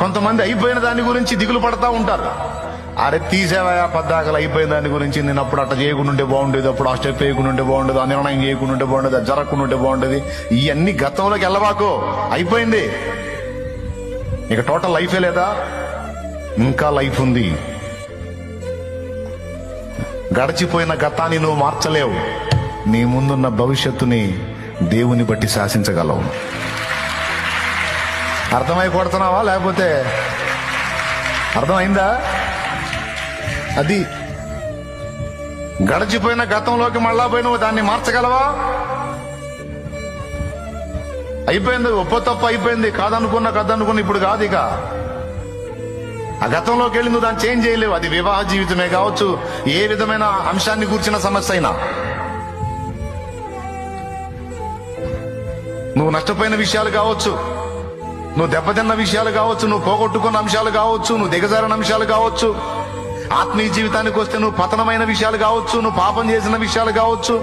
కొంతమంది అయిపోయిన దాని గురించి దిగులు పడతా ఉంటారు. అరే తీసేవా పద్దాకలు అయిపోయిన దాని గురించి, నేను అప్పుడు అట్లా చేయకుండా ఉంటే బాగుండేది, అప్పుడు ఆ స్టెప్ వేయకుండా ఉంటే బాగుండేది, ఆ నిర్ణయం చేయకుండా ఉంటే బాగుండేది, అది జరగకుండా ఉంటే బాగుండేది. ఇవన్నీ గతంలోకి వెళ్ళబాకు, అయిపోయింది. ఇక టోటల్ లైఫే లేదా, ఇంకా లైఫ్ ఉంది. గడిచిపోయిన గతాన్ని నువ్వు మార్చలేవు. నీ ముందున్న భవిష్యత్తుని దేవుని బట్టి శాసించగలవు. అర్థమై కొడుతున్నావా, లేకపోతే అర్థమైందా? అది గడిచిపోయిన గతంలోకి మళ్ళా పోయి నువ్వు దాన్ని మార్చగలవా? అయిపోయింది, ఒప్ప తప్ప అయిపోయింది, కాదనుకున్నా ఇప్పుడు కాదు. ఇక ఆ గతంలోకి వెళ్ళి నువ్వు దాన్ని చేంజ్ చేయలేవు. అది వివాహ జీవితమే కావచ్చు, ఏ విధమైన అంశాన్ని కూర్చిన సమస్య అయినా, నువ్వు నష్టపోయిన విషయాలు కావచ్చు, నువ్వు దెబ్బతిన్న విషయాలు కావచ్చు, నువ్వు పోగొట్టుకున్న అంశాలు కావచ్చు, నువ్వు దిగజారిన అంశాలు కావచ్చు, ఆత్మీయ జీవితానికి వస్తే నువ్వు పతనమైన విషయాలు కావచ్చు, నువ్వు పాపం చేసిన విషయాలు కావచ్చు.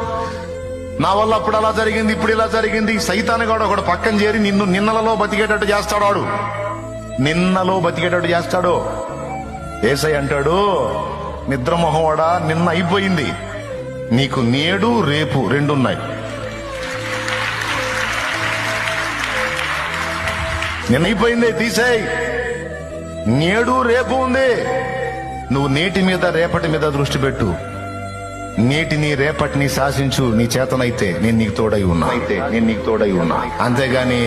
నా వల్ల అప్పుడు అలా జరిగింది, ఇప్పుడు ఇలా జరిగింది. సైతానుగాడు ఒకడు పక్కన చేరి నిన్ను నిన్నలలో బతికేటట్టు చేస్తాడు. వాడు నిన్నలో బతికేటట్టు చేస్తాడు. యేసయ్య అంటాడు, నిద్రమోహవాడా, నిన్న అయిపోయింది, నీకు నేడు రేపు రెండున్నాయి. నిన్న అయిపోయింది, తీసేయ్. నేడు రేపు ఉంది. నువ్వు నేటి మీద రేపటి మీద దృష్టి పెట్టు. నేటిని రేపటిని శాసించు. నీ చేతనైతే నేను నీకు తోడై ఉన్నా. అంతేగాని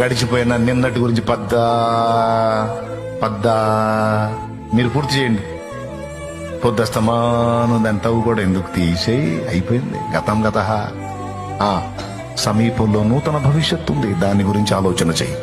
గడిచిపోయిన నిన్నటి గురించి పద్దా మీరు పూర్తి చేయండి. పొద్దస్తమాను దాని తవ్వు కూడా ఎందుకు, తీసేయి, అయిపోయింది. గతం గత. సమీపంలో నూతన భవిష్యత్తు ఉంది, దాని గురించి ఆలోచన చెయ్యి.